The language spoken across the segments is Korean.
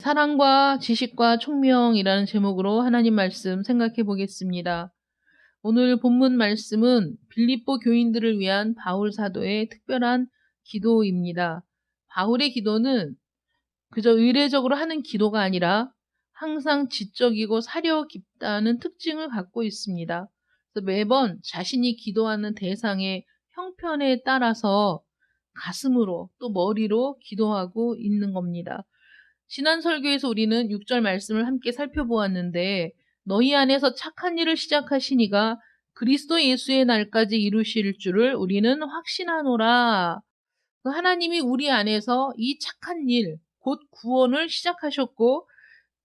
사랑과 지식과 총명이라는 제목으로 하나님 말씀 생각해 보겠습니다. 오늘 본문 말씀은 빌립보 교인들을 위한 바울 사도의 특별한 기도입니다. 바울의 기도는 그저 의례적으로 하는 기도가 아니라 항상 지적이고 사려 깊다는 특징을 갖고 있습니다. 그래서 매번 자신이 기도하는 대상의 형편에 따라서 가슴으로 또 머리로 기도하고 있는 겁니다. 지난 설교에서 우리는 6절 말씀을 함께 살펴보았는데 너희 안에서 착한 일을 시작하시니가 그리스도 예수의 날까지 이루실 줄을 우리는 확신하노라. 하나님이 우리 안에서 이 착한 일, 곧 구원을 시작하셨고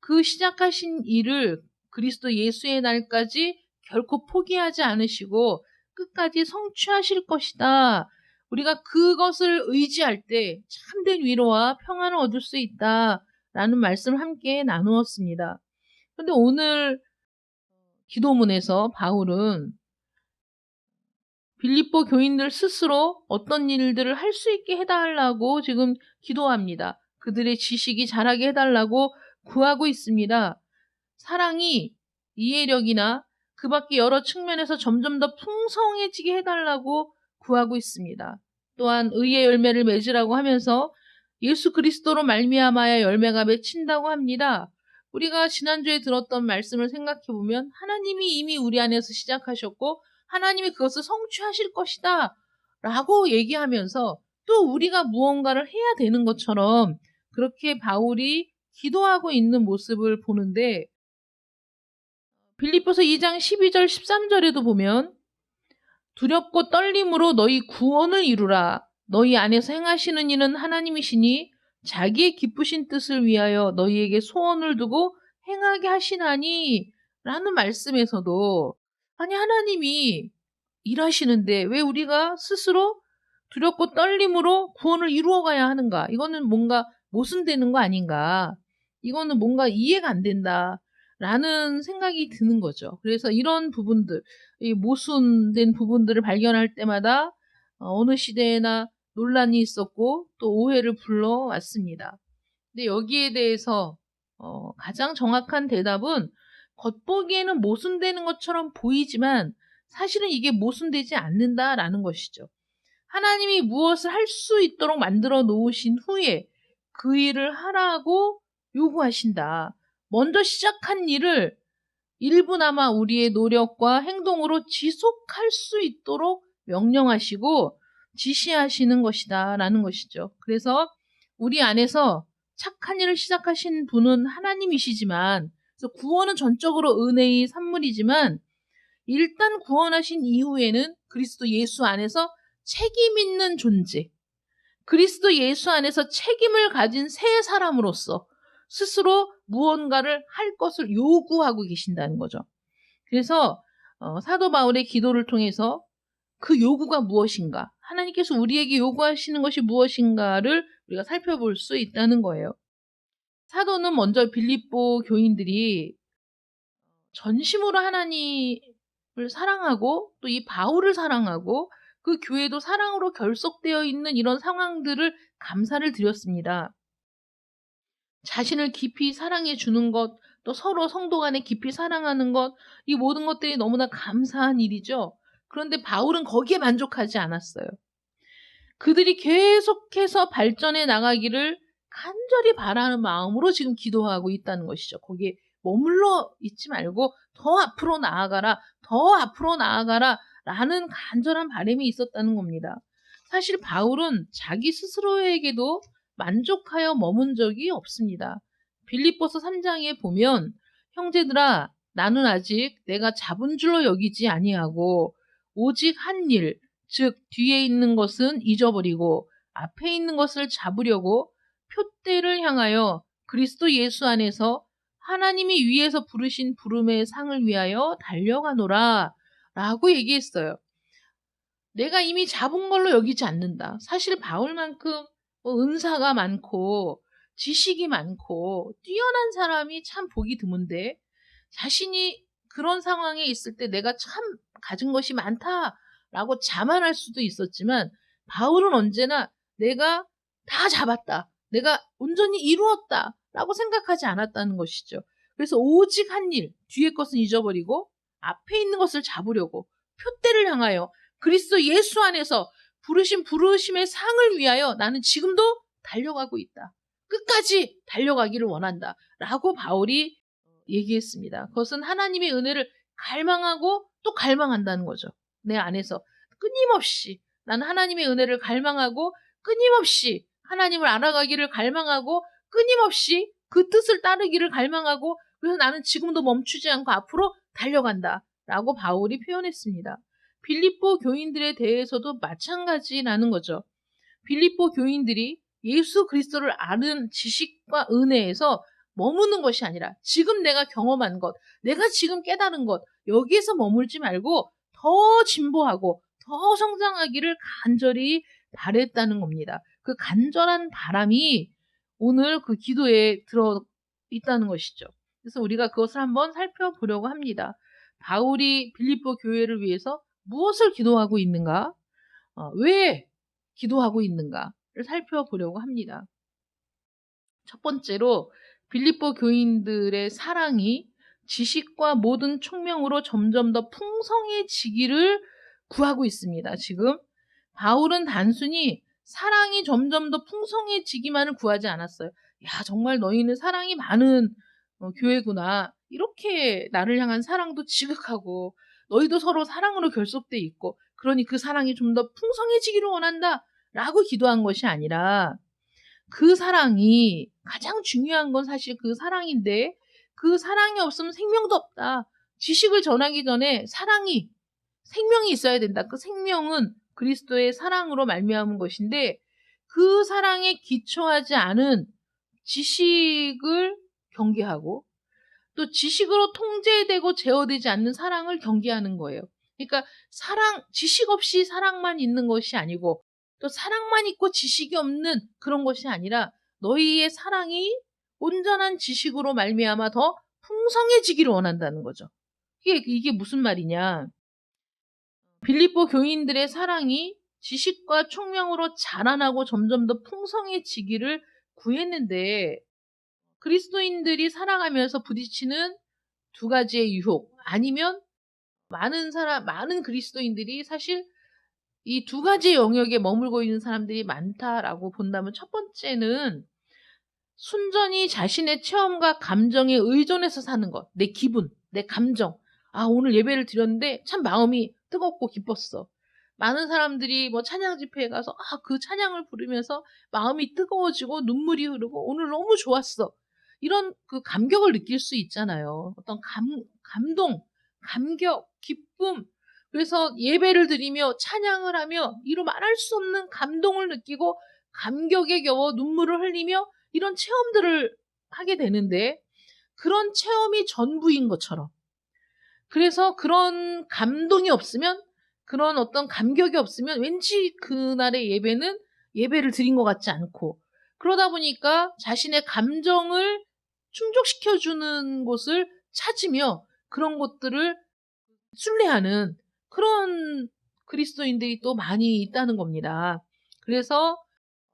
그 시작하신 일을 그리스도 예수의 날까지 결코 포기하지 않으시고 끝까지 성취하실 것이다. 우리가 그것을 의지할 때 참된 위로와 평안을 얻을 수 있다라는 말씀을 함께 나누었습니다. 그런데 오늘 기도문에서 바울은 빌립보 교인들 스스로 어떤 일들을 할 수 있게 해달라고 지금 기도합니다. 그들의 지식이 자라게 해달라고 구하고 있습니다. 사랑이 이해력이나 그 밖에 여러 측면에서 점점 더 풍성해지게 해달라고 구하고 있습니다. 또한 의의 열매를 맺으라고 하면서 예수 그리스도로 말미암아야 열매가 맺힌다고 합니다. 우리가 지난주에 들었던 말씀을 생각해보면 하나님이 이미 우리 안에서 시작하셨고 하나님이 그것을 성취하실 것이다 라고 얘기하면서 또 우리가 무언가를 해야 되는 것처럼 그렇게 바울이 기도하고 있는 모습을 보는데 빌립보서 2장 12절 13절에도 보면 두렵고 떨림으로 너희 구원을 이루라. 너희 안에서 행하시는 이는 하나님이시니 자기의 기쁘신 뜻을 위하여 너희에게 소원을 두고 행하게 하시나니 라는 말씀에서도 아니 하나님이 일하시는데 왜 우리가 스스로 두렵고 떨림으로 구원을 이루어가야 하는가? 이거는 뭔가 모순되는 거 아닌가? 이거는 뭔가 이해가 안 된다. 라는 생각이 드는 거죠. 그래서 이런 부분들, 이 모순된 부분들을 발견할 때마다 어느 시대에나 논란이 있었고 또 오해를 불러왔습니다. 근데 여기에 대해서 가장 정확한 대답은 겉보기에는 모순되는 것처럼 보이지만 사실은 이게 모순되지 않는다라는 것이죠. 하나님이 무엇을 할 수 있도록 만들어 놓으신 후에 그 일을 하라고 요구하신다. 먼저 시작한 일을 일부나마 우리의 노력과 행동으로 지속할 수 있도록 명령하시고 지시하시는 것이다 라는 것이죠. 그래서 우리 안에서 착한 일을 시작하신 분은 하나님이시지만 그래서 구원은 전적으로 은혜의 산물이지만 일단 구원하신 이후에는 그리스도 예수 안에서 책임 있는 존재, 그리스도 예수 안에서 책임을 가진 새 사람으로서 스스로 무언가를 할 것을 요구하고 계신다는 거죠. 그래서 사도 바울의 기도를 통해서 그 요구가 무엇인가, 하나님께서 우리에게 요구하시는 것이 무엇인가를 우리가 살펴볼 수 있다는 거예요. 사도는 먼저 빌립보 교인들이 전심으로 하나님을 사랑하고 또 이 바울을 사랑하고 그 교회도 사랑으로 결속되어 있는 이런 상황들을 감사를 드렸습니다. 자신을 깊이 사랑해 주는 것, 또 서로 성도 간에 깊이 사랑하는 것, 이 모든 것들이 너무나 감사한 일이죠. 그런데 바울은 거기에 만족하지 않았어요. 그들이 계속해서 발전해 나가기를 간절히 바라는 마음으로 지금 기도하고 있다는 것이죠. 거기에 머물러 있지 말고 더 앞으로 나아가라, 더 앞으로 나아가라 라는 간절한 바람이 있었다는 겁니다. 사실 바울은 자기 스스로에게도 만족하여 머문 적이 없습니다. 빌립보서 3장에 보면 형제들아 나는 아직 내가 잡은 줄로 여기지 아니하고 오직 한 일, 즉 뒤에 있는 것은 잊어버리고 앞에 있는 것을 잡으려고 표대를 향하여 그리스도 예수 안에서 하나님이 위에서 부르신 부름의 상을 위하여 달려가노라 라고 얘기했어요. 내가 이미 잡은 걸로 여기지 않는다. 사실 바울만큼 은사가 많고 지식이 많고 뛰어난 사람이 참 보기 드문데 자신이 그런 상황에 있을 때 내가 참 가진 것이 많다라고 자만할 수도 있었지만 바울은 언제나 내가 다 잡았다. 내가 온전히 이루었다. 라고 생각하지 않았다는 것이죠. 그래서 오직 한 일, 뒤의 것은 잊어버리고 앞에 있는 것을 잡으려고 표대를 향하여 그리스도 예수 안에서 부르심의 상을 위하여 나는 지금도 달려가고 있다. 끝까지 달려가기를 원한다. 라고 바울이 얘기했습니다. 그것은 하나님의 은혜를 갈망하고 또 갈망한다는 거죠. 내 안에서 끊임없이 나는 하나님의 은혜를 갈망하고 끊임없이 하나님을 알아가기를 갈망하고 끊임없이 그 뜻을 따르기를 갈망하고 그래서 나는 지금도 멈추지 않고 앞으로 달려간다. 라고 바울이 표현했습니다. 빌립보 교인들에 대해서도 마찬가지라는 거죠. 빌립보 교인들이 예수 그리스도를 아는 지식과 은혜에서 머무는 것이 아니라 지금 내가 경험한 것, 내가 지금 깨달은 것, 여기에서 머물지 말고 더 진보하고 더 성장하기를 간절히 바랬다는 겁니다. 그 간절한 바람이 오늘 그 기도에 들어 있다는 것이죠. 그래서 우리가 그것을 한번 살펴보려고 합니다. 바울이 빌립보 교회를 위해서 무엇을 기도하고 있는가? 왜 기도하고 있는가를 살펴보려고 합니다. 첫 번째로 빌립보 교인들의 사랑이 지식과 모든 총명으로 점점 더 풍성해지기를 구하고 있습니다. 지금 바울은 단순히 사랑이 점점 더 풍성해지기만을 구하지 않았어요. 야, 정말 너희는 사랑이 많은 교회구나. 이렇게 나를 향한 사랑도 지극하고 너희도 서로 사랑으로 결속돼 있고 그러니 그 사랑이 좀 더 풍성해지기를 원한다. 라고 기도한 것이 아니라 그 사랑이 가장 중요한 건 사실 그 사랑인데 그 사랑이 없으면 생명도 없다. 지식을 전하기 전에 생명이 있어야 된다. 그 생명은 그리스도의 사랑으로 말미암은 것인데 그 사랑에 기초하지 않은 지식을 경계하고 또 지식으로 통제되고 제어되지 않는 사랑을 경계하는 거예요. 그러니까 지식 없이 사랑만 있는 것이 아니고 또 사랑만 있고 지식이 없는 그런 것이 아니라 너희의 사랑이 온전한 지식으로 말미암아 더 풍성해지기를 원한다는 거죠. 이게 무슨 말이냐? 빌립보 교인들의 사랑이 지식과 총명으로 자라나고 점점 더 풍성해지기를 구했는데 그리스도인들이 살아가면서 부딪히는 두 가지의 유혹 아니면 많은 그리스도인들이 사실 이 두 가지 영역에 머물고 있는 사람들이 많다라고 본다면 첫 번째는 순전히 자신의 체험과 감정에 의존해서 사는 것. 내 기분, 내 감정. 아, 오늘 예배를 드렸는데 참 마음이 뜨겁고 기뻤어. 많은 사람들이 뭐 찬양 집회에 가서 그 찬양을 부르면서 마음이 뜨거워지고 눈물이 흐르고 오늘 너무 좋았어. 이런 그 감격을 느낄 수 있잖아요. 어떤 감동, 감격, 기쁨. 그래서 예배를 드리며 찬양을 하며 이루 말할 수 없는 감동을 느끼고 감격에 겨워 눈물을 흘리며 이런 체험들을 하게 되는데 그런 체험이 전부인 것처럼 그래서 그런 감동이 없으면 그런 어떤 감격이 없으면 왠지 그날의 예배는 예배를 드린 것 같지 않고 그러다 보니까 자신의 감정을 충족시켜주는 곳을 찾으며 그런 것들을 순례하는 그런 그리스도인들이 또 많이 있다는 겁니다. 그래서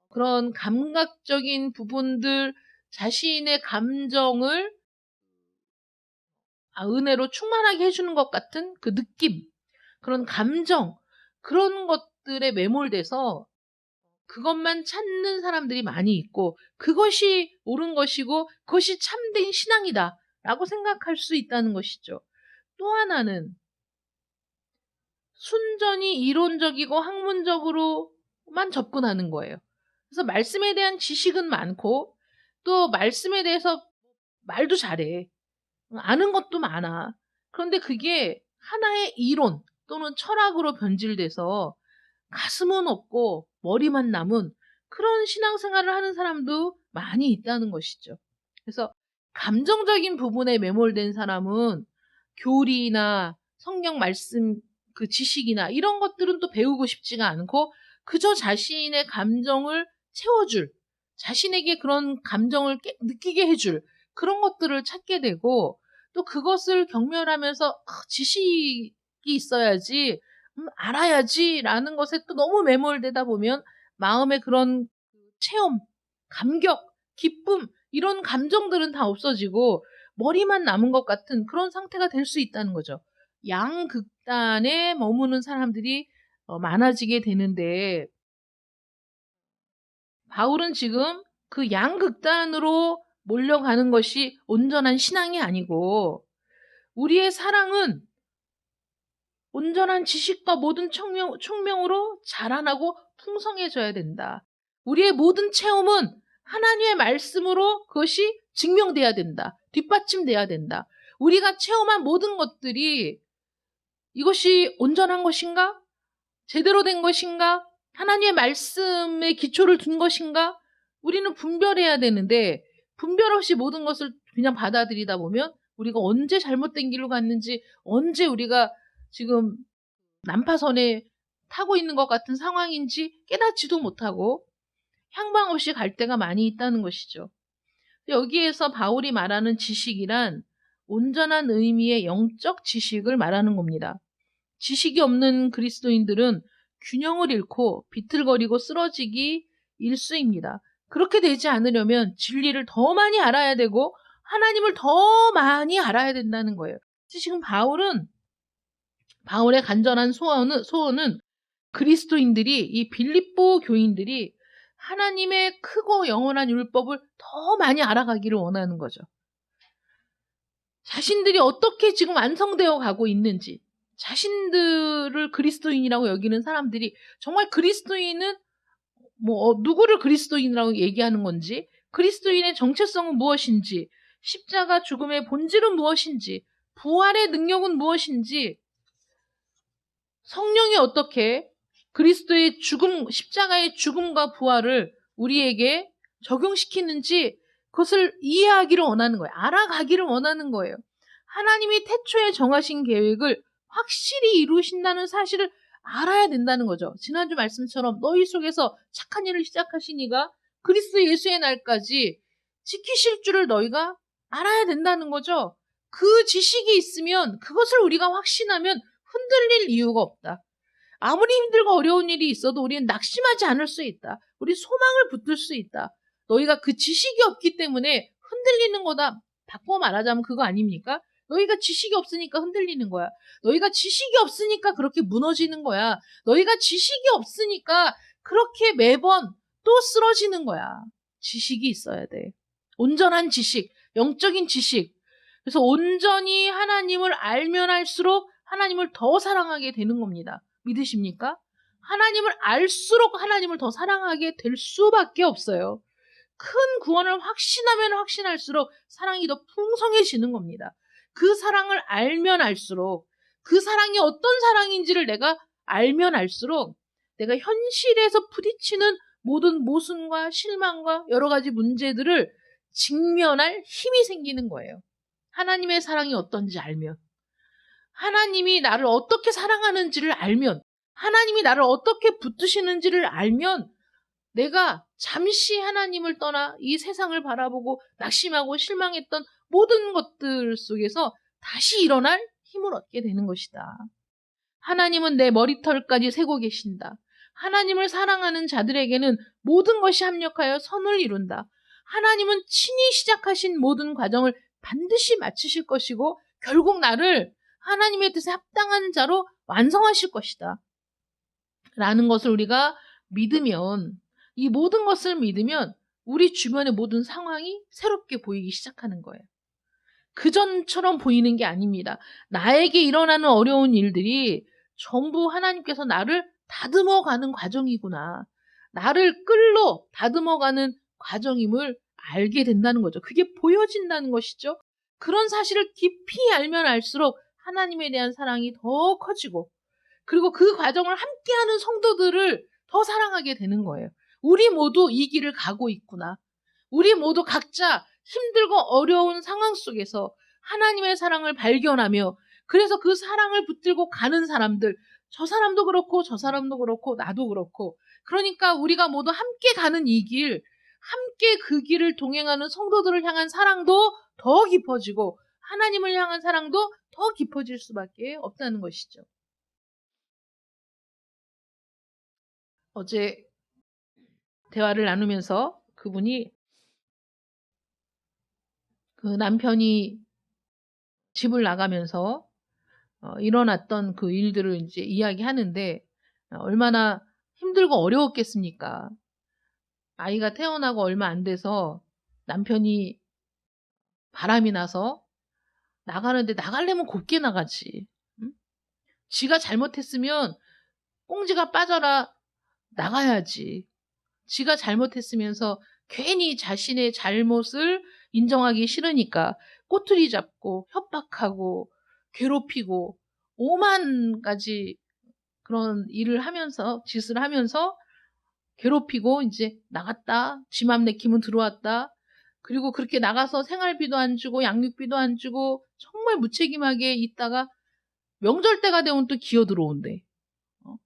그런 감각적인 부분들, 자신의 감정을 은혜로 충만하게 해주는 것 같은 그 느낌, 그런 감정, 그런 것들에 매몰돼서 그것만 찾는 사람들이 많이 있고 그것이 옳은 것이고 그것이 참된 신앙이다 라고 생각할 수 있다는 것이죠. 또 하나는 순전히 이론적이고 학문적으로만 접근하는 거예요. 그래서 말씀에 대한 지식은 많고 또 말씀에 대해서 말도 잘해. 아는 것도 많아. 그런데 그게 하나의 이론 또는 철학으로 변질돼서 가슴은 없고 머리만 남은 그런 신앙생활을 하는 사람도 많이 있다는 것이죠. 그래서 감정적인 부분에 매몰된 사람은 교리나 성경 말씀 그 지식이나 이런 것들은 또 배우고 싶지가 않고 그저 자신의 감정을 채워줄 자신에게 그런 감정을 느끼게 해줄 그런 것들을 찾게 되고 또 그것을 경멸하면서 지식이 있어야지 알아야지라는 것에 또 너무 매몰되다 보면 마음의 그런 체험, 감격, 기쁨 이런 감정들은 다 없어지고 머리만 남은 것 같은 그런 상태가 될 수 있다는 거죠. 양극단에 머무는 사람들이 많아지게 되는데 바울은 지금 그 양극단으로 몰려가는 것이 온전한 신앙이 아니고 우리의 사랑은 온전한 지식과 모든 총명으로 자라나고 풍성해져야 된다. 우리의 모든 체험은 하나님의 말씀으로 그것이 증명돼야 된다. 뒷받침돼야 된다. 우리가 체험한 모든 것들이 이것이 온전한 것인가? 제대로 된 것인가? 하나님의 말씀에 기초를 둔 것인가? 우리는 분별해야 되는데 분별 없이 모든 것을 그냥 받아들이다 보면 우리가 언제 잘못된 길로 갔는지 언제 우리가 지금 난파선에 타고 있는 것 같은 상황인지 깨닫지도 못하고 향방 없이 갈 때가 많이 있다는 것이죠. 여기에서 바울이 말하는 지식이란 온전한 의미의 영적 지식을 말하는 겁니다. 지식이 없는 그리스도인들은 균형을 잃고 비틀거리고 쓰러지기 일쑤입니다. 그렇게 되지 않으려면 진리를 더 많이 알아야 되고 하나님을 더 많이 알아야 된다는 거예요. 지금 바울의 간절한 소원은 그리스도인들이 이 빌립보 교인들이 하나님의 크고 영원한 율법을 더 많이 알아가기를 원하는 거죠. 자신들이 어떻게 지금 완성되어 가고 있는지 자신들을 그리스도인이라고 여기는 사람들이 정말 그리스도인은 누구를 그리스도인이라고 얘기하는 건지 그리스도인의 정체성은 무엇인지 십자가 죽음의 본질은 무엇인지 부활의 능력은 무엇인지 성령이 어떻게 그리스도의 십자가의 죽음과 부활을 우리에게 적용시키는지 그것을 이해하기를 원하는 거예요. 알아가기를 원하는 거예요. 하나님이 태초에 정하신 계획을 확실히 이루신다는 사실을 알아야 된다는 거죠. 지난주 말씀처럼 너희 속에서 착한 일을 시작하신 이가 그리스도 예수의 날까지 지키실 줄을 너희가 알아야 된다는 거죠. 그 지식이 있으면 그것을 우리가 확신하면 흔들릴 이유가 없다. 아무리 힘들고 어려운 일이 있어도 우리는 낙심하지 않을 수 있다. 우리 소망을 붙들 수 있다. 너희가 그 지식이 없기 때문에 흔들리는 거다. 바꿔 말하자면 그거 아닙니까? 너희가 지식이 없으니까 흔들리는 거야. 너희가 지식이 없으니까 그렇게 무너지는 거야. 너희가 지식이 없으니까 그렇게 매번 또 쓰러지는 거야. 지식이 있어야 돼. 온전한 지식, 영적인 지식. 그래서 온전히 하나님을 알면 알수록 하나님을 더 사랑하게 되는 겁니다. 믿으십니까? 하나님을 알수록 하나님을 더 사랑하게 될 수밖에 없어요. 큰 구원을 확신하면 확신할수록 사랑이 더 풍성해지는 겁니다. 그 사랑을 알면 알수록 그 사랑이 어떤 사랑인지를 내가 알면 알수록 내가 현실에서 부딪히는 모든 모순과 실망과 여러 가지 문제들을 직면할 힘이 생기는 거예요. 하나님의 사랑이 어떤지 알면, 하나님이 나를 어떻게 사랑하는지를 알면, 하나님이 나를 어떻게 붙드시는지를 알면 내가 잠시 하나님을 떠나 이 세상을 바라보고 낙심하고 실망했던 모든 것들 속에서 다시 일어날 힘을 얻게 되는 것이다. 하나님은 내 머리털까지 세고 계신다. 하나님을 사랑하는 자들에게는 모든 것이 합력하여 선을 이룬다. 하나님은 친히 시작하신 모든 과정을 반드시 마치실 것이고 결국 나를 하나님의 뜻에 합당한 자로 완성하실 것이다. 라는 것을 우리가 믿으면, 이 모든 것을 믿으면 우리 주변의 모든 상황이 새롭게 보이기 시작하는 거예요. 그전처럼 보이는 게 아닙니다. 나에게 일어나는 어려운 일들이 전부 하나님께서 나를 다듬어가는 과정이구나. 나를 끌로 다듬어가는 과정임을 알게 된다는 거죠. 그게 보여진다는 것이죠. 그런 사실을 깊이 알면 알수록 하나님에 대한 사랑이 더 커지고 그리고 그 과정을 함께하는 성도들을 더 사랑하게 되는 거예요. 우리 모두 이 길을 가고 있구나. 우리 모두 각자 힘들고 어려운 상황 속에서 하나님의 사랑을 발견하며 그래서 그 사랑을 붙들고 가는 사람들, 저 사람도 그렇고 저 사람도 그렇고 나도 그렇고 그러니까 우리가 모두 함께 가는 이 길, 함께 그 길을 동행하는 성도들을 향한 사랑도 더 깊어지고 하나님을 향한 사랑도 더 깊어질 수밖에 없다는 것이죠. 어제 대화를 나누면서 그분이 그 남편이 집을 나가면서 일어났던 그 일들을 이제 이야기하는데 얼마나 힘들고 어려웠겠습니까? 아이가 태어나고 얼마 안 돼서 남편이 바람이 나서 나가는데 나가려면 곱게 나가지. 응? 지가 잘못했으면 꽁지가 빠져라 나가야지. 지가 잘못했으면서 괜히 자신의 잘못을 인정하기 싫으니까 꼬투리 잡고 협박하고 괴롭히고 오만 가지 그런 일을 하면서 짓을 하면서 괴롭히고 이제 나갔다. 지 맘 내키면 들어왔다. 그리고 그렇게 나가서 생활비도 안 주고 양육비도 안 주고 정말 무책임하게 있다가 명절 때가 되면 또 기어 들어온대.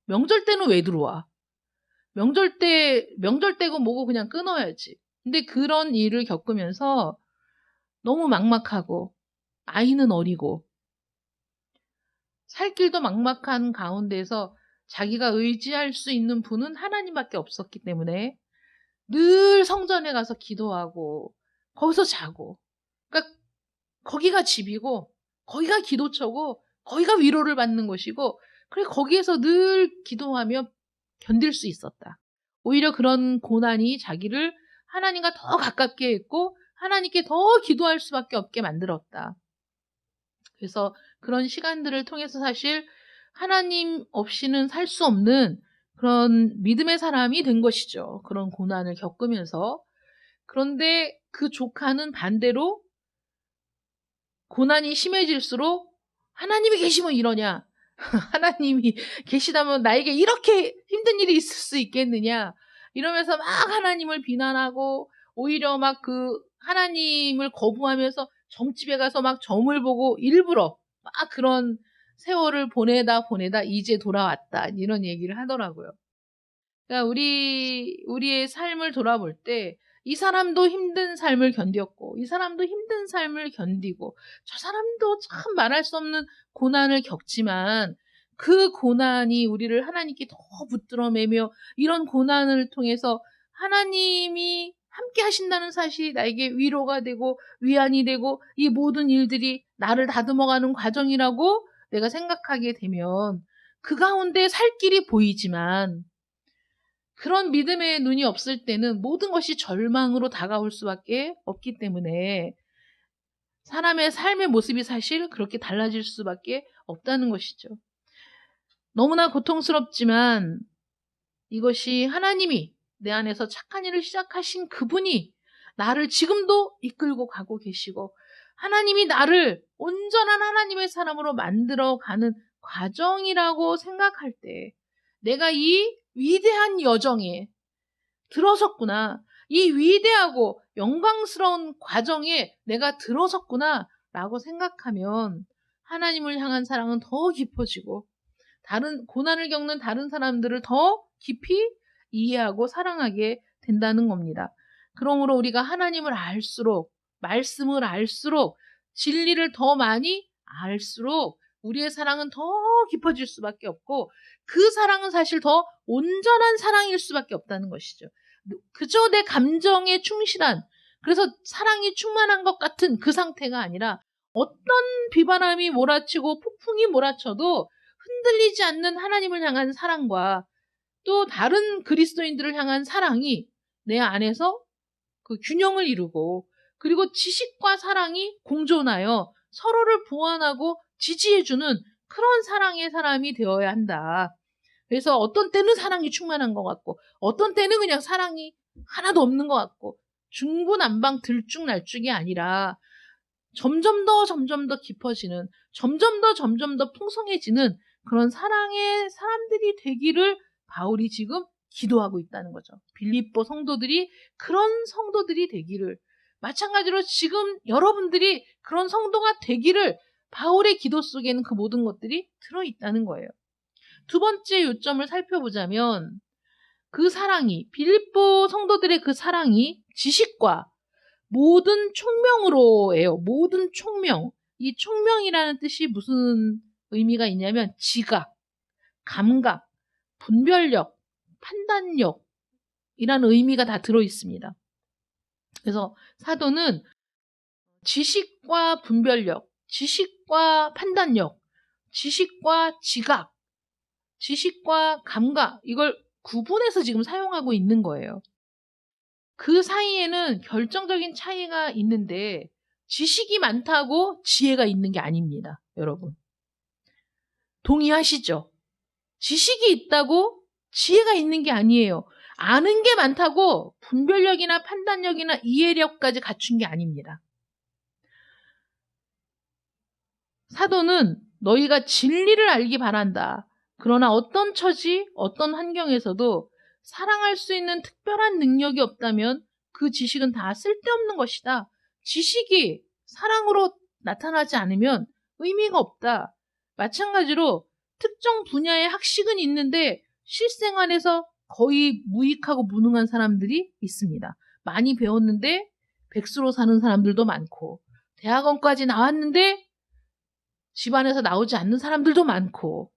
명절 때는 왜 들어와? 명절 때고 뭐고 그냥 끊어야지. 근데 그런 일을 겪으면서 너무 막막하고 아이는 어리고 살 길도 막막한 가운데서 자기가 의지할 수 있는 분은 하나님밖에 없었기 때문에 늘 성전에 가서 기도하고 거기서 자고 그러니까 거기가 집이고 거기가 기도처고 거기가 위로를 받는 곳이고 그래 거기에서 늘 기도하며 견딜 수 있었다. 오히려 그런 고난이 자기를 하나님과 더 가깝게 했고 하나님께 더 기도할 수밖에 없게 만들었다. 그래서 그런 시간들을 통해서 사실 하나님 없이는 살 수 없는 그런 믿음의 사람이 된 것이죠. 그런 고난을 겪으면서. 그런데 그 조카는 반대로 고난이 심해질수록 하나님이 계시면 이러냐? 하나님이 계시다면 나에게 이렇게 힘든 일이 있을 수 있겠느냐? 이러면서 막 하나님을 비난하고 오히려 막 그 하나님을 거부하면서 점집에 가서 막 점을 보고 일부러 막 그런 세월을 보내다 이제 돌아왔다. 이런 얘기를 하더라고요. 그러니까 우리의 삶을 돌아볼 때 이 사람도 힘든 삶을 견뎠고 이 사람도 힘든 삶을 견디고 저 사람도 참 말할 수 없는 고난을 겪지만 그 고난이 우리를 하나님께 더 붙들어 매며 이런 고난을 통해서 하나님이 함께 하신다는 사실이 나에게 위로가 되고 위안이 되고 이 모든 일들이 나를 다듬어가는 과정이라고 내가 생각하게 되면 그 가운데 살 길이 보이지만 그런 믿음의 눈이 없을 때는 모든 것이 절망으로 다가올 수밖에 없기 때문에 사람의 삶의 모습이 사실 그렇게 달라질 수밖에 없다는 것이죠. 너무나 고통스럽지만 이것이 하나님이 내 안에서 착한 일을 시작하신 그분이 나를 지금도 이끌고 가고 계시고 하나님이 나를 온전한 하나님의 사람으로 만들어가는 과정이라고 생각할 때 내가 이 위대한 여정에 들어섰구나. 이 위대하고 영광스러운 과정에 내가 들어섰구나 라고 생각하면 하나님을 향한 사랑은 더 깊어지고 다른 고난을 겪는 다른 사람들을 더 깊이 이해하고 사랑하게 된다는 겁니다. 그러므로 우리가 하나님을 알수록 말씀을 알수록 진리를 더 많이 알수록 우리의 사랑은 더 깊어질 수밖에 없고 그 사랑은 사실 더 온전한 사랑일 수밖에 없다는 것이죠. 그저 내 감정에 충실한 그래서 사랑이 충만한 것 같은 그 상태가 아니라 어떤 비바람이 몰아치고 폭풍이 몰아쳐도 흔들리지 않는 하나님을 향한 사랑과 또 다른 그리스도인들을 향한 사랑이 내 안에서 그 균형을 이루고 그리고 지식과 사랑이 공존하여 서로를 보완하고 지지해주는 그런 사랑의 사람이 되어야 한다. 그래서 어떤 때는 사랑이 충만한 것 같고 어떤 때는 그냥 사랑이 하나도 없는 것 같고 중구난방 들쭉날쭉이 아니라 점점 더 깊어지는 점점 더 풍성해지는 그런 사랑의 사람들이 되기를 바울이 지금 기도하고 있다는 거죠. 빌립보 성도들이 그런 성도들이 되기를 마찬가지로 지금 여러분들이 그런 성도가 되기를 바울의 기도 속에는 그 모든 것들이 들어있다는 거예요. 두 번째 요점을 살펴보자면 그 사랑이 빌립보 성도들의 그 사랑이 지식과 모든 총명으로예요. 모든 총명. 이 총명이라는 뜻이 무슨 의미가 있냐면 지각, 감각, 분별력, 판단력이라는 의미가 다 들어 있습니다. 그래서 사도는 지식과 분별력, 지식과 판단력, 지식과 지각, 지식과 감각, 이걸 구분해서 지금 사용하고 있는 거예요. 그 사이에는 결정적인 차이가 있는데 지식이 많다고 지혜가 있는 게 아닙니다. 여러분. 동의하시죠? 지식이 있다고 지혜가 있는 게 아니에요. 아는 게 많다고 분별력이나 판단력이나 이해력까지 갖춘 게 아닙니다. 사도는 너희가 진리를 알기 바란다. 그러나 어떤 처지, 어떤 환경에서도 사랑할 수 있는 특별한 능력이 없다면 그 지식은 다 쓸데없는 것이다. 지식이 사랑으로 나타나지 않으면 의미가 없다. 마찬가지로 특정 분야의 학식은 있는데 실생활에서 거의 무익하고 무능한 사람들이 있습니다. 많이 배웠는데 백수로 사는 사람들도 많고, 대학원까지 나왔는데 집안에서 나오지 않는 사람들도 많고,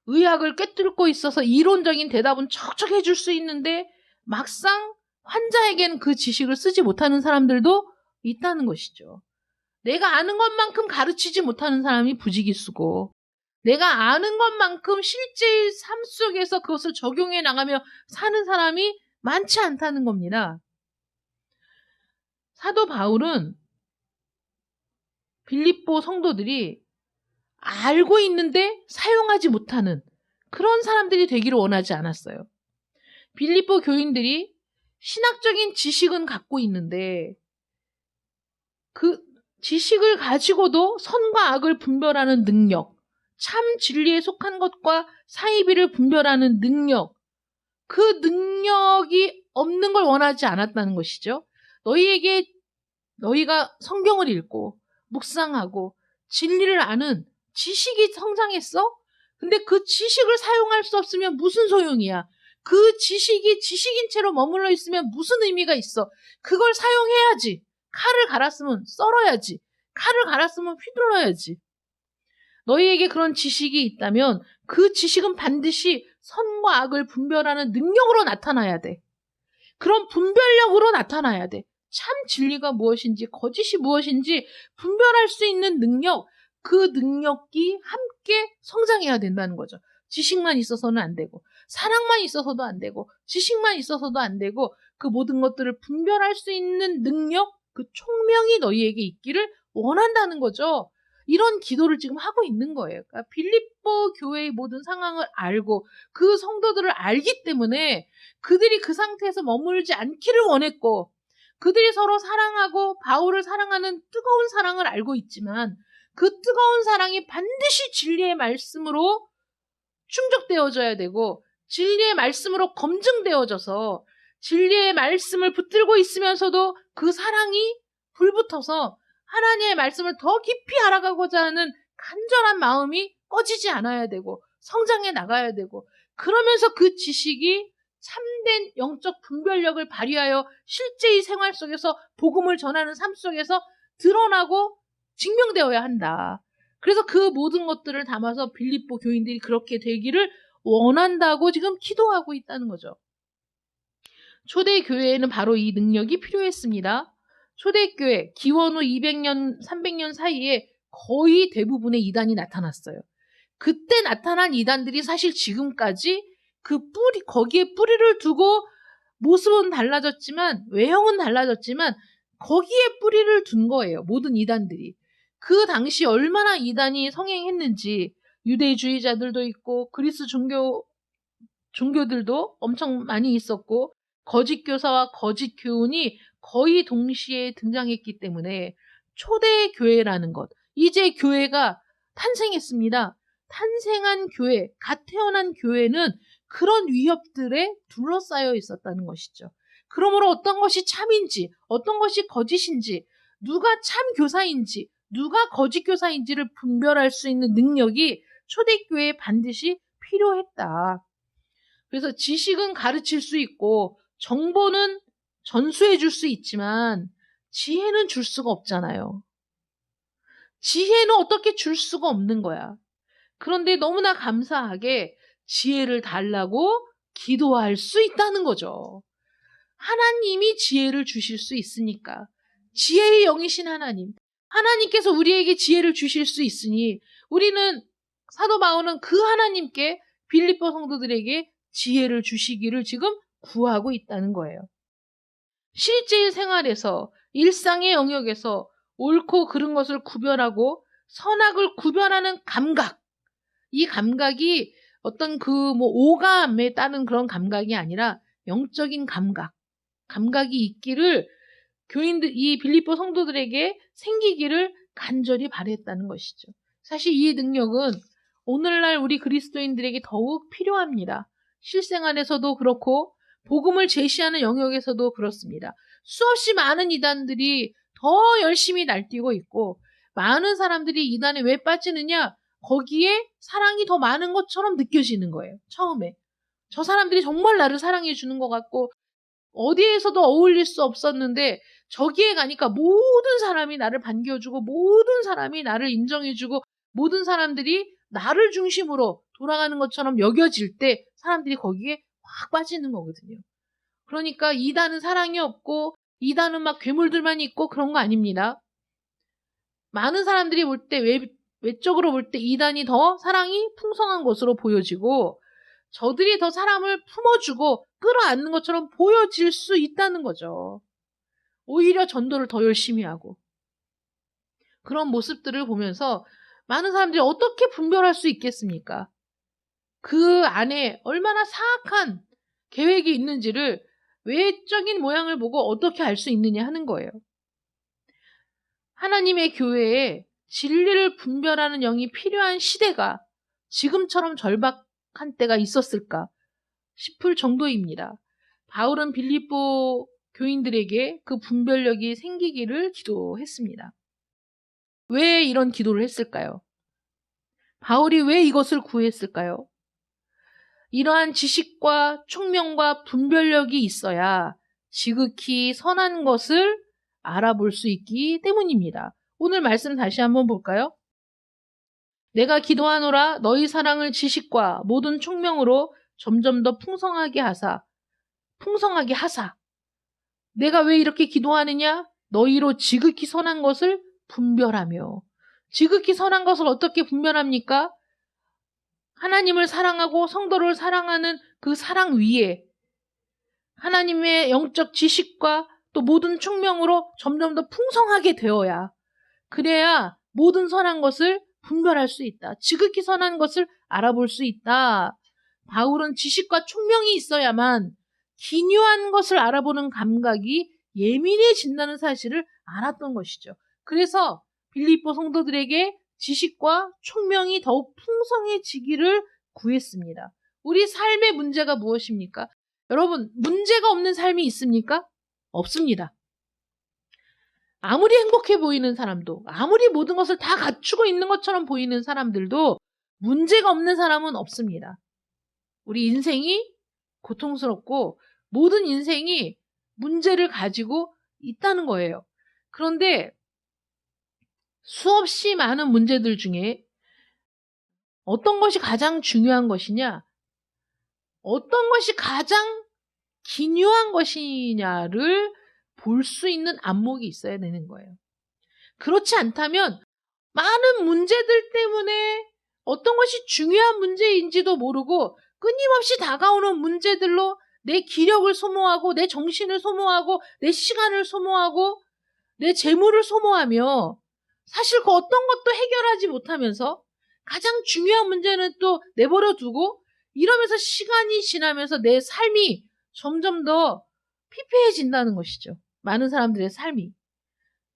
의학을 꿰뚫고 있어서 이론적인 대답은 척척 해줄 수 있는데 막상 환자에게는 그 지식을 쓰지 못하는 사람들도 있다는 것이죠. 내가 아는 것만큼 가르치지 못하는 사람이 부지기수고, 내가 아는 것만큼 실제 삶 속에서 그것을 적용해 나가며 사는 사람이 많지 않다는 겁니다. 사도 바울은 빌립보 성도들이 알고 있는데 사용하지 못하는 그런 사람들이 되기를 원하지 않았어요. 빌립보 교인들이 신학적인 지식은 갖고 있는데 그 지식을 가지고도 선과 악을 분별하는 능력, 참 진리에 속한 것과 사이비를 분별하는 능력, 그 능력이 없는 걸 원하지 않았다는 것이죠. 너희가 성경을 읽고 묵상하고 진리를 아는 지식이 성장했어? 근데 그 지식을 사용할 수 없으면 무슨 소용이야? 그 지식이 지식인 채로 머물러 있으면 무슨 의미가 있어? 그걸 사용해야지. 칼을 갈았으면 썰어야지. 칼을 갈았으면 휘둘러야지. 너희에게 그런 지식이 있다면 그 지식은 반드시 선과 악을 분별하는 능력으로 나타나야 돼. 그런 분별력으로 나타나야 돼. 참 진리가 무엇인지 거짓이 무엇인지 분별할 수 있는 능력, 그 능력이 함께 성장해야 된다는 거죠. 지식만 있어서는 안 되고, 사랑만 있어서도 안 되고, 지식만 있어서도 안 되고, 그 모든 것들을 분별할 수 있는 능력, 그 총명이 너희에게 있기를 원한다는 거죠. 이런 기도를 지금 하고 있는 거예요. 그러니까 빌립보 교회의 모든 상황을 알고 그 성도들을 알기 때문에 그들이 그 상태에서 머물지 않기를 원했고, 그들이 서로 사랑하고 바울을 사랑하는 뜨거운 사랑을 알고 있지만 그 뜨거운 사랑이 반드시 진리의 말씀으로 충족되어져야 되고 진리의 말씀으로 검증되어져서 진리의 말씀을 붙들고 있으면서도 그 사랑이 불붙어서 하나님의 말씀을 더 깊이 알아가고자 하는 간절한 마음이 꺼지지 않아야 되고 성장해 나가야 되고, 그러면서 그 지식이 참된 영적 분별력을 발휘하여 실제의 생활 속에서 복음을 전하는 삶 속에서 드러나고 증명되어야 한다. 그래서 그 모든 것들을 담아서 빌립보 교인들이 그렇게 되기를 원한다고 지금 기도하고 있다는 거죠. 초대 교회에는 바로 이 능력이 필요했습니다. 초대교회 기원 후 200년, 300년 사이에 거의 대부분의 이단이 나타났어요. 그때 나타난 이단들이 사실 지금까지 거기에 뿌리를 두고 모습은 달라졌지만, 외형은 달라졌지만, 거기에 뿌리를 둔 거예요. 모든 이단들이. 그 당시 얼마나 이단이 성행했는지, 유대주의자들도 있고, 그리스 종교들도 엄청 많이 있었고, 거짓 교사와 거짓 교훈이 거의 동시에 등장했기 때문에 초대 교회라는 것, 이제 교회가 탄생했습니다. 탄생한 교회, 갓 태어난 교회는 그런 위협들에 둘러싸여 있었다는 것이죠. 그러므로 어떤 것이 참인지, 어떤 것이 거짓인지, 누가 참 교사인지, 누가 거짓 교사인지를 분별할 수 있는 능력이 초대교회에 반드시 필요했다. 그래서 지식은 가르칠 수 있고 정보는 전수해 줄 수 있지만 지혜는 줄 수가 없잖아요. 지혜는 어떻게 줄 수가 없는 거야. 그런데 너무나 감사하게 지혜를 달라고 기도할 수 있다는 거죠. 하나님이 지혜를 주실 수 있으니까. 지혜의 영이신 하나님, 하나님께서 우리에게 지혜를 주실 수 있으니 우리는 사도 바울은 그 하나님께 빌립보 성도들에게 지혜를 주시기를 지금 구하고 있다는 거예요. 실제 생활에서 일상의 영역에서 옳고 그른 것을 구별하고 선악을 구별하는 감각, 이 감각이 어떤 오감에 따른 그런 감각이 아니라 영적인 감각이 있기를 교인들, 이 빌립보 성도들에게 생기기를 간절히 바랬다는 것이죠. 사실 이 능력은 오늘날 우리 그리스도인들에게 더욱 필요합니다. 실생활에서도 그렇고 복음을 제시하는 영역에서도 그렇습니다. 수없이 많은 이단들이 더 열심히 날뛰고 있고 많은 사람들이 이단에 왜 빠지느냐? 거기에 사랑이 더 많은 것처럼 느껴지는 거예요. 처음에. 저 사람들이 정말 나를 사랑해 주는 것 같고 어디에서도 어울릴 수 없었는데 저기에 가니까 모든 사람이 나를 반겨주고 모든 사람이 나를 인정해주고 모든 사람들이 나를 중심으로 돌아가는 것처럼 여겨질 때 사람들이 거기에 확 빠지는 거거든요. 그러니까 이단은 사랑이 없고 이단은 막 괴물들만 있고 그런 거 아닙니다. 많은 사람들이 볼 때 외적으로 볼 때 이단이 더 사랑이 풍성한 것으로 보여지고 저들이 더 사람을 품어주고 끌어안는 것처럼 보여질 수 있다는 거죠. 오히려 전도를 더 열심히 하고 그런 모습들을 보면서 많은 사람들이 어떻게 분별할 수 있겠습니까? 그 안에 얼마나 사악한 계획이 있는지를 외적인 모양을 보고 어떻게 알 수 있느냐 하는 거예요. 하나님의 교회에 진리를 분별하는 영이 필요한 시대가 지금처럼 절박한 때가 있었을까 싶을 정도입니다. 바울은 빌립보 교인들에게 그 분별력이 생기기를 기도했습니다. 왜 이런 기도를 했을까요? 바울이 왜 이것을 구했을까요? 이러한 지식과 총명과 분별력이 있어야 지극히 선한 것을 알아볼 수 있기 때문입니다. 오늘 말씀 다시 한번 볼까요? 내가 기도하노라 너희 사랑을 지식과 모든 총명으로 점점 더 풍성하게 하사. 내가 왜 이렇게 기도하느냐? 너희로 지극히 선한 것을 분별하며. 지극히 선한 것을 어떻게 분별합니까? 하나님을 사랑하고 성도를 사랑하는 그 사랑 위에 하나님의 영적 지식과 또 모든 총명으로 점점 더 풍성하게 되어야 그래야 모든 선한 것을 분별할 수 있다. 지극히 선한 것을 알아볼 수 있다. 바울은 지식과 총명이 있어야만 기묘한 것을 알아보는 감각이 예민해진다는 사실을 알았던 것이죠. 그래서 빌립보 성도들에게 지식과 총명이 더욱 풍성해지기를 구했습니다. 우리 삶의 문제가 무엇입니까? 여러분, 문제가 없는 삶이 있습니까? 없습니다. 아무리 행복해 보이는 사람도, 아무리 모든 것을 다 갖추고 있는 것처럼 보이는 사람들도 문제가 없는 사람은 없습니다. 우리 인생이 고통스럽고 모든 인생이 문제를 가지고 있다는 거예요. 그런데 수없이 많은 문제들 중에 어떤 것이 가장 중요한 것이냐, 어떤 것이 가장 기묘한 것이냐를 볼 수 있는 안목이 있어야 되는 거예요. 그렇지 않다면 많은 문제들 때문에 어떤 것이 중요한 문제인지도 모르고 끊임없이 다가오는 문제들로 내 기력을 소모하고 내 정신을 소모하고 내 시간을 소모하고 내 재물을 소모하며 사실 그 어떤 것도 해결하지 못하면서 가장 중요한 문제는 또 내버려 두고 이러면서 시간이 지나면서 내 삶이 점점 더 피폐해진다는 것이죠. 많은 사람들의 삶이.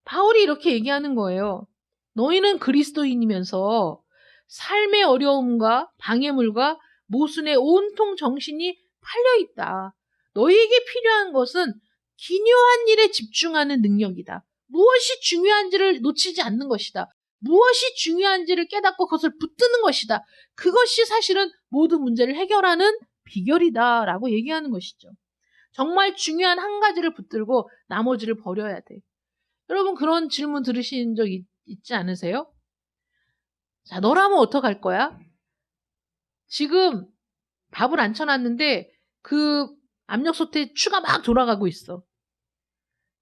바울이 이렇게 얘기하는 거예요. 너희는 그리스도인이면서 삶의 어려움과 방해물과 모순에 온통 정신이 팔려있다. 너희에게 필요한 것은 기묘한 일에 집중하는 능력이다. 무엇이 중요한지를 놓치지 않는 것이다. 무엇이 중요한지를 깨닫고 그것을 붙드는 것이다. 그것이 사실은 모든 문제를 해결하는 비결이다 라고 얘기하는 것이죠. 정말 중요한 한 가지를 붙들고 나머지를 버려야 돼. 여러분 그런 질문 들으신 적 있지 않으세요? 자, 너라면 어떡할 거야? 지금 밥을 안 쳐놨는데 그 압력솥에 추가 막 돌아가고 있어.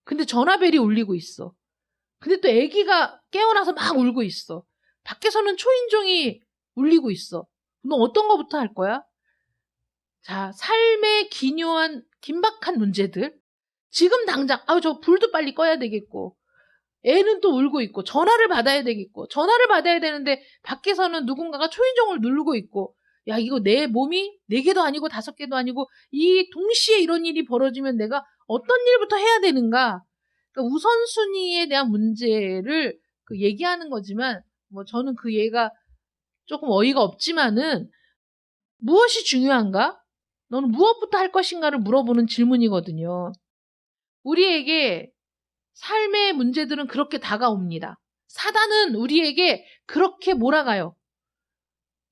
근데 전화벨이 울리고 있어. 근데 또 아기가 깨어나서 막 울고 있어. 밖에서는 초인종이 울리고 있어. 너 어떤 거부터 할 거야? 자, 삶의 기묘한 긴박한 문제들. 지금 당장 저 불도 빨리 꺼야 되겠고 애는 또 울고 있고 전화를 받아야 되겠고 전화를 받아야 되는데 밖에서는 누군가가 초인종을 누르고 있고 야, 이거 내 몸이 4개도 아니고 5개도 아니고 이 동시에 이런 일이 벌어지면 내가 어떤 일부터 해야 되는가? 그러니까 우선순위에 대한 문제를 얘기하는 거지만 뭐 저는 그 얘가 조금 어이가 없지만은 무엇이 중요한가? 너는 무엇부터 할 것인가를 물어보는 질문이거든요. 우리에게 삶의 문제들은 그렇게 다가옵니다. 사단은 우리에게 그렇게 몰아가요.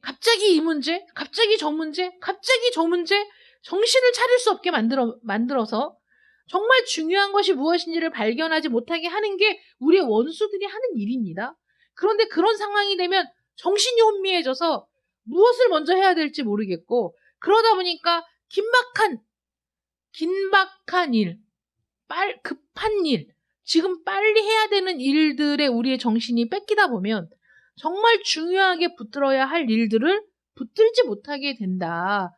갑자기 이 문제, 갑자기 저 문제, 갑자기 저 문제, 정신을 차릴 수 없게 만들어서 정말 중요한 것이 무엇인지를 발견하지 못하게 하는 게 우리의 원수들이 하는 일입니다. 그런데 그런 상황이 되면 정신이 혼미해져서 무엇을 먼저 해야 될지 모르겠고 그러다 보니까 긴박한 일, 급한 일, 지금 빨리 해야 되는 일들에 우리의 정신이 뺏기다 보면 정말 중요하게 붙들어야 할 일들을 붙들지 못하게 된다.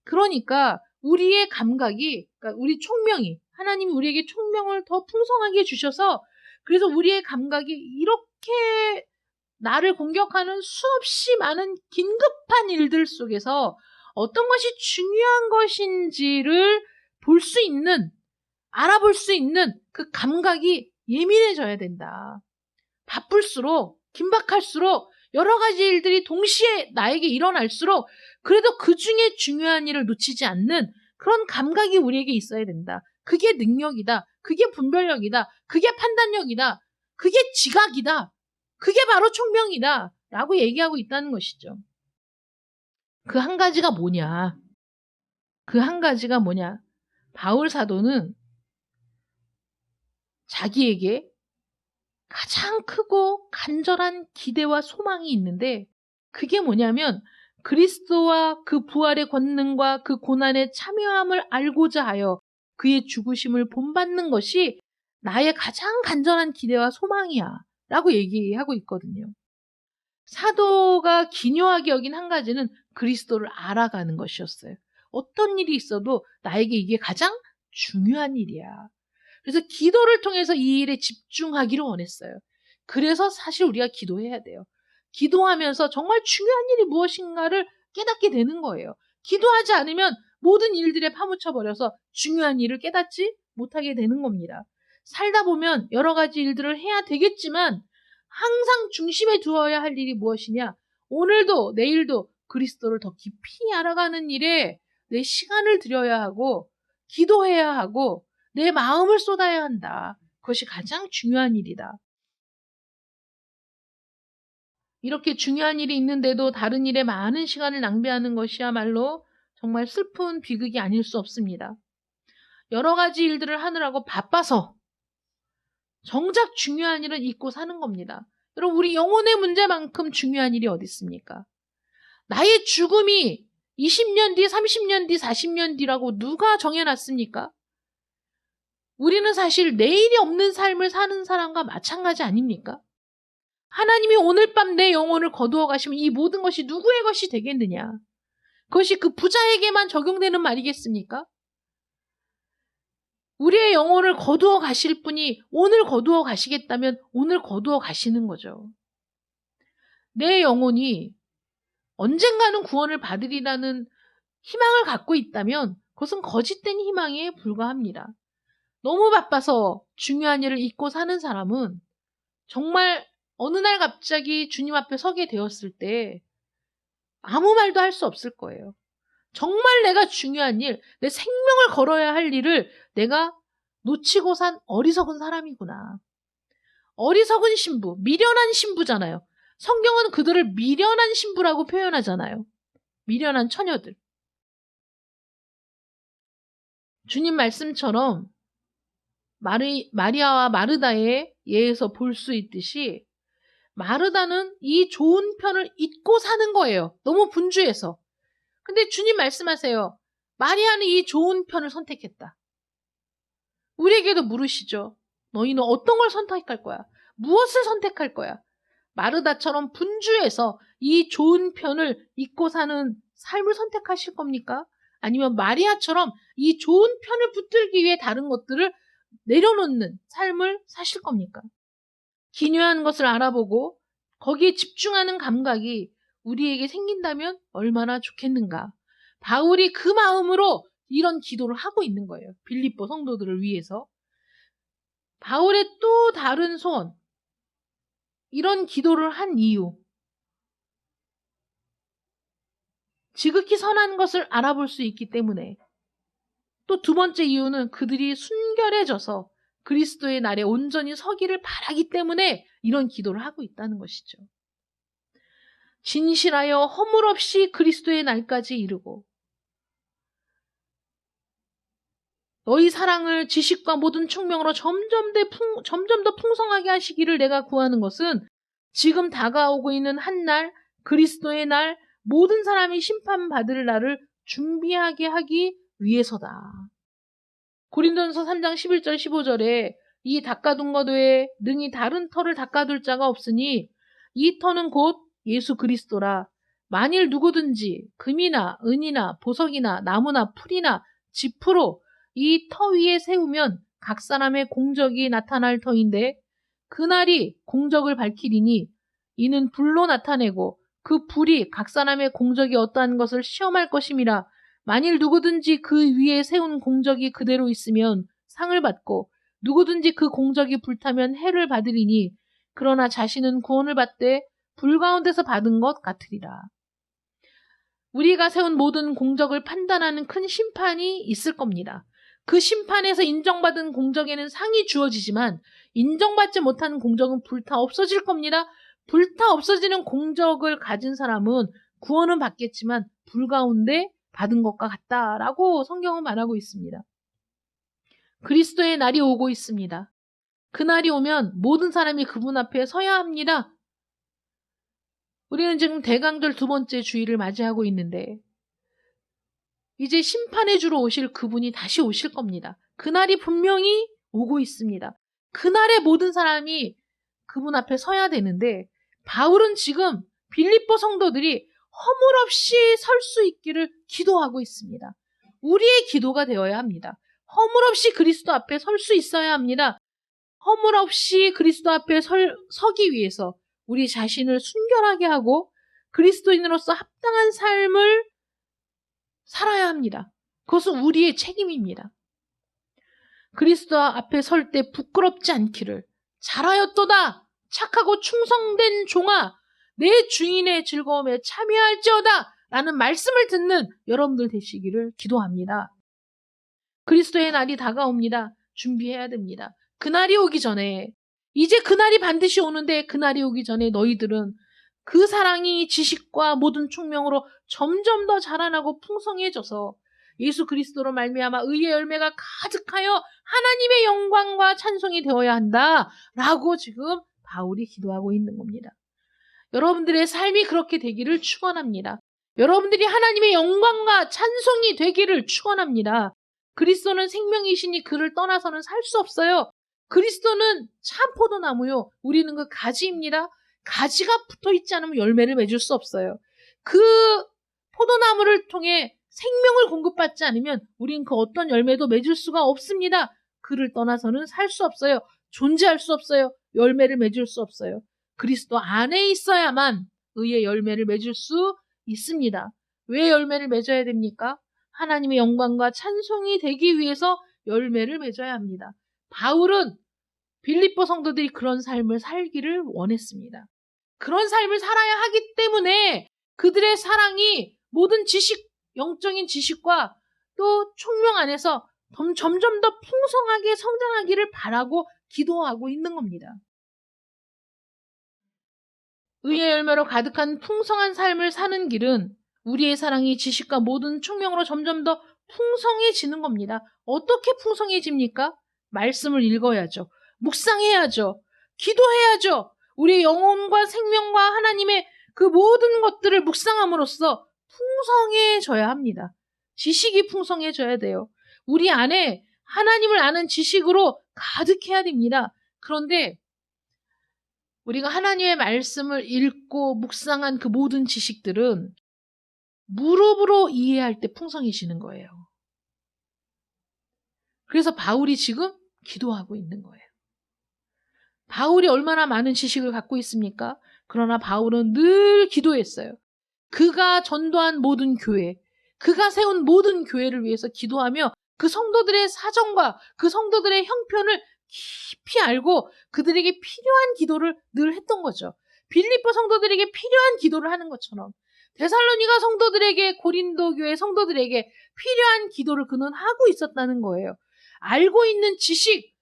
그러니까 우리의 감각이, 그러니까 우리 총명이, 하나님이 우리에게 총명을 더 풍성하게 주셔서 그래서 우리의 감각이 이렇게 나를 공격하는 수없이 많은 긴급한 일들 속에서 어떤 것이 중요한 것인지를 알아볼 수 있는 그 감각이 예민해져야 된다. 바쁠수록, 긴박할수록 여러 가지 일들이 동시에 나에게 일어날수록 그래도 그 중에 중요한 일을 놓치지 않는 그런 감각이 우리에게 있어야 된다. 그게 능력이다. 그게 분별력이다. 그게 판단력이다. 그게 지각이다. 그게 바로 총명이다. 라고 얘기하고 있다는 것이죠. 그 한 가지가 뭐냐? 바울 사도는 자기에게 가장 크고 간절한 기대와 소망이 있는데 그게 뭐냐면 그리스도와 그 부활의 권능과 그 고난의 참여함을 알고자 하여 그의 죽으심을 본받는 것이 나의 가장 간절한 기대와 소망이야 라고 얘기하고 있거든요. 사도가 기묘하게 여긴 한 가지는 그리스도를 알아가는 것이었어요. 어떤 일이 있어도 나에게 이게 가장 중요한 일이야. 그래서 기도를 통해서 이 일에 집중하기를 원했어요. 그래서 사실 우리가 기도해야 돼요. 기도하면서 정말 중요한 일이 무엇인가를 깨닫게 되는 거예요. 기도하지 않으면 모든 일들에 파묻혀버려서 중요한 일을 깨닫지 못하게 되는 겁니다. 살다 보면 여러 가지 일들을 해야 되겠지만 항상 중심에 두어야 할 일이 무엇이냐? 오늘도 내일도 그리스도를 더 깊이 알아가는 일에 내 시간을 들여야 하고 기도해야 하고 내 마음을 쏟아야 한다. 그것이 가장 중요한 일이다. 이렇게 중요한 일이 있는데도 다른 일에 많은 시간을 낭비하는 것이야말로 정말 슬픈 비극이 아닐 수 없습니다. 여러 가지 일들을 하느라고 바빠서 정작 중요한 일은 잊고 사는 겁니다. 여러분, 우리 영혼의 문제만큼 중요한 일이 어디 있습니까? 나의 죽음이 20년 뒤, 30년 뒤, 40년 뒤라고 누가 정해놨습니까? 우리는 사실 내일이 없는 삶을 사는 사람과 마찬가지 아닙니까? 하나님이 오늘 밤 내 영혼을 거두어 가시면 이 모든 것이 누구의 것이 되겠느냐? 그것이 그 부자에게만 적용되는 말이겠습니까? 우리의 영혼을 거두어 가실 분이 오늘 거두어 가시겠다면 오늘 거두어 가시는 거죠. 내 영혼이 언젠가는 구원을 받으리라는 희망을 갖고 있다면 그것은 거짓된 희망에 불과합니다. 너무 바빠서 중요한 일을 잊고 사는 사람은 정말 어느 날 갑자기 주님 앞에 서게 되었을 때 아무 말도 할 수 없을 거예요. 정말 내가 중요한 일, 내 생명을 걸어야 할 일을 내가 놓치고 산 어리석은 사람이구나. 어리석은 신부, 미련한 신부잖아요. 성경은 그들을 미련한 신부라고 표현하잖아요. 미련한 처녀들. 주님 말씀처럼 마리아와 마르다의 예에서 볼 수 있듯이 마르다는 이 좋은 편을 잊고 사는 거예요. 너무 분주해서. 근데 주님 말씀하세요. 마리아는 이 좋은 편을 선택했다. 우리에게도 물으시죠. 너희는 어떤 걸 선택할 거야? 무엇을 선택할 거야? 마르다처럼 분주해서 이 좋은 편을 잊고 사는 삶을 선택하실 겁니까? 아니면 마리아처럼 이 좋은 편을 붙들기 위해 다른 것들을 내려놓는 삶을 사실 겁니까? 기묘한 것을 알아보고 거기에 집중하는 감각이 우리에게 생긴다면 얼마나 좋겠는가. 바울이 그 마음으로 이런 기도를 하고 있는 거예요. 빌립보 성도들을 위해서. 바울의 또 다른 소원, 이런 기도를 한 이유, 지극히 선한 것을 알아볼 수 있기 때문에, 또 두 번째 이유는 그들이 순결해져서 그리스도의 날에 온전히 서기를 바라기 때문에 이런 기도를 하고 있다는 것이죠. 진실하여 허물 없이 그리스도의 날까지 이르고 너희 사랑을 지식과 모든 총명으로 점점 더 풍성하게 하시기를 내가 구하는 것은 지금 다가오고 있는 한 날, 그리스도의 날, 모든 사람이 심판받을 날을 준비하게 하기 위해서다. 고린도전서 3장 11절 15절에 이 닦아둔 것 외에 능히 다른 터를 닦아둘 자가 없으니 이 터는 곧 예수 그리스도라. 만일 누구든지 금이나 은이나 보석이나 나무나 풀이나 지프로 이 터 위에 세우면 각 사람의 공적이 나타날 터인데 그날이 공적을 밝히리니 이는 불로 나타내고 그 불이 각 사람의 공적이 어떠한 것을 시험할 것임이라. 만일 누구든지 그 위에 세운 공적이 그대로 있으면 상을 받고 누구든지 그 공적이 불타면 해를 받으리니 그러나 자신은 구원을 받되 불 가운데서 받은 것 같으리라. 우리가 세운 모든 공적을 판단하는 큰 심판이 있을 겁니다. 그 심판에서 인정받은 공적에는 상이 주어지지만 인정받지 못한 공적은 불타 없어질 겁니다. 불타 없어지는 공적을 가진 사람은 구원은 받겠지만 불 가운데 받은 것과 같다라고 성경은 말하고 있습니다. 그리스도의 날이 오고 있습니다. 그 날이 오면 모든 사람이 그분 앞에 서야 합니다. 우리는 지금 대강절 두 번째 주일을 맞이하고 있는데 이제 심판의 주로 오실 그분이 다시 오실 겁니다. 그날이 분명히 오고 있습니다. 그날에 모든 사람이 그분 앞에 서야 되는데 바울은 지금 빌립보 성도들이 허물 없이 설 수 있기를 기도하고 있습니다. 우리의 기도가 되어야 합니다. 허물 없이 그리스도 앞에 설 수 있어야 합니다. 허물 없이 그리스도 앞에 서기 위해서 우리 자신을 순결하게 하고 그리스도인으로서 합당한 삶을 살아야 합니다. 그것은 우리의 책임입니다. 그리스도 앞에 설 때 부끄럽지 않기를 잘하였도다 착하고 충성된 종아 내 주인의 즐거움에 참여할지어다 라는 말씀을 듣는 여러분들 되시기를 기도합니다. 그리스도의 날이 다가옵니다. 준비해야 됩니다. 그날이 오기 전에 이제 그날이 반드시 오는데 그날이 오기 전에 너희들은 그 사랑이 지식과 모든 총명으로 점점 더 자라나고 풍성해져서 예수 그리스도로 말미암아 의의 열매가 가득하여 하나님의 영광과 찬송이 되어야 한다라고 지금 바울이 기도하고 있는 겁니다. 여러분들의 삶이 그렇게 되기를 축원합니다. 여러분들이 하나님의 영광과 찬송이 되기를 축원합니다. 그리스도는 생명이시니 그를 떠나서는 살 수 없어요. 그리스도는 참 포도나무요. 우리는 그 가지입니다. 가지가 붙어있지 않으면 열매를 맺을 수 없어요. 그 포도나무를 통해 생명을 공급받지 않으면 우린 그 어떤 열매도 맺을 수가 없습니다. 그를 떠나서는 살 수 없어요. 존재할 수 없어요. 열매를 맺을 수 없어요. 그리스도 안에 있어야만 의의 열매를 맺을 수 있습니다. 왜 열매를 맺어야 됩니까? 하나님의 영광과 찬송이 되기 위해서 열매를 맺어야 합니다. 바울은 빌립보 성도들이 그런 삶을 살기를 원했습니다. 그런 삶을 살아야 하기 때문에 그들의 사랑이 모든 지식, 영적인 지식과 또 총명 안에서 점점 더 풍성하게 성장하기를 바라고 기도하고 있는 겁니다. 의의 열매로 가득한 풍성한 삶을 사는 길은 우리의 사랑이 지식과 모든 총명으로 점점 더 풍성해지는 겁니다. 어떻게 풍성해집니까? 말씀을 읽어야죠. 묵상해야죠. 기도해야죠. 우리의 영혼과 생명과 하나님의 그 모든 것들을 묵상함으로써 풍성해져야 합니다. 지식이 풍성해져야 돼요. 우리 안에 하나님을 아는 지식으로 가득해야 됩니다. 그런데 우리가 하나님의 말씀을 읽고 묵상한 그 모든 지식들은 무릎으로 이해할 때 풍성해지는 거예요. 그래서 바울이 지금 기도하고 있는 거예요. 바울이 얼마나 많은 지식을 갖고 있습니까? 그러나 바울은 늘 기도했어요. 그가 전도한 모든 교회, 그가 세운 모든 교회를 위해서 기도하며 그 성도들의 사정과 그 성도들의 형편을 깊이 알고 그들에게 필요한 기도를 늘 했던 거죠. 빌립보 성도들에게 필요한 기도를 하는 것처럼 데살로니가 성도들에게, 고린도 교회 성도들에게 필요한 기도를 그는 하고 있었다는 거예요. 알고 있는 지식,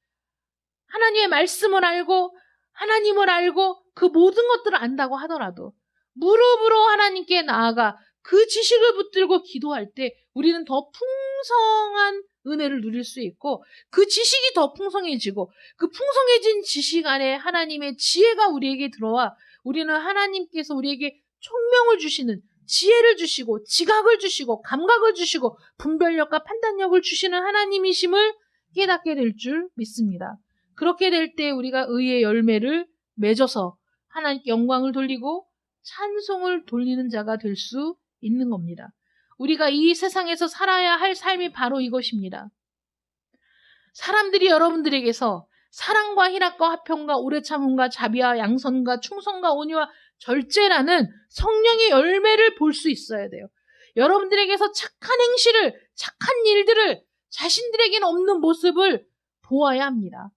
하나님의 말씀을 알고 하나님을 알고 그 모든 것들을 안다고 하더라도 무릎으로 하나님께 나아가 그 지식을 붙들고 기도할 때 우리는 더 풍성한 은혜를 누릴 수 있고 그 지식이 더 풍성해지고 그 풍성해진 지식 안에 하나님의 지혜가 우리에게 들어와 우리는 하나님께서 우리에게 총명을 주시는, 지혜를 주시고 지각을 주시고 감각을 주시고 분별력과 판단력을 주시는 하나님이심을 깨닫게 될 줄 믿습니다. 그렇게 될 때 우리가 의의 열매를 맺어서 하나님께 영광을 돌리고 찬송을 돌리는 자가 될 수 있는 겁니다. 우리가 이 세상에서 살아야 할 삶이 바로 이것입니다. 사람들이 여러분들에게서 사랑과 희락과 화평과 오래 참음과 자비와 양선과 충성과 온유와 절제라는 성령의 열매를 볼 수 있어야 돼요. 여러분들에게서 착한 행실을, 착한 일들을, 자신들에게는 없는 모습을 보아야 합니다.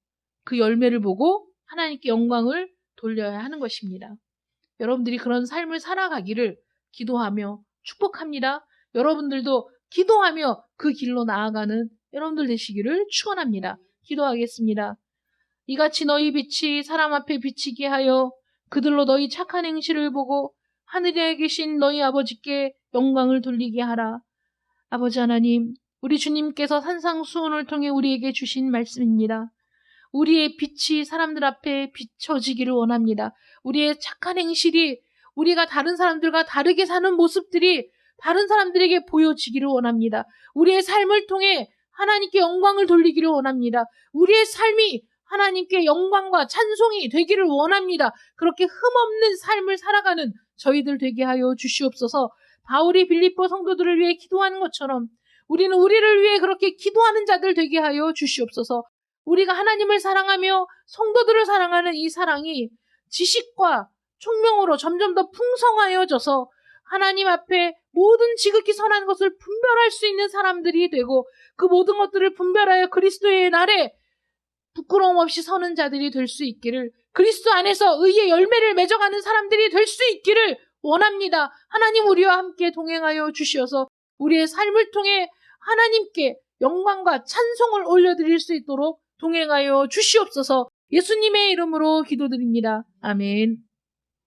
그 열매를 보고 하나님께 영광을 돌려야 하는 것입니다. 여러분들이 그런 삶을 살아가기를 기도하며 축복합니다. 여러분들도 기도하며 그 길로 나아가는 여러분들 되시기를 축원합니다. 기도하겠습니다. 이같이 너희 빛이 사람 앞에 비치게 하여 그들로 너희 착한 행실을 보고 하늘에 계신 너희 아버지께 영광을 돌리게 하라. 아버지 하나님, 우리 주님께서 산상수훈을 통해 우리에게 주신 말씀입니다. 우리의 빛이 사람들 앞에 비춰지기를 원합니다. 우리의 착한 행실이 우리가 다른 사람들과 다르게 사는 모습들이 다른 사람들에게 보여지기를 원합니다. 우리의 삶을 통해 하나님께 영광을 돌리기를 원합니다. 우리의 삶이 하나님께 영광과 찬송이 되기를 원합니다. 그렇게 흠없는 삶을 살아가는 저희들 되게 하여 주시옵소서. 바울이 빌립보 성도들을 위해 기도하는 것처럼 우리는 우리를 위해 그렇게 기도하는 자들 되게 하여 주시옵소서. 우리가 하나님을 사랑하며 성도들을 사랑하는 이 사랑이 지식과 총명으로 점점 더 풍성하여져서 하나님 앞에 모든 지극히 선한 것을 분별할 수 있는 사람들이 되고 그 모든 것들을 분별하여 그리스도의 날에 부끄러움 없이 서는 자들이 될 수 있기를, 그리스도 안에서 의의 열매를 맺어가는 사람들이 될 수 있기를 원합니다. 하나님 우리와 함께 동행하여 주시어서 우리의 삶을 통해 하나님께 영광과 찬송을 올려드릴 수 있도록 동행하여 주시옵소서. 예수님의 이름으로 기도드립니다. 아멘.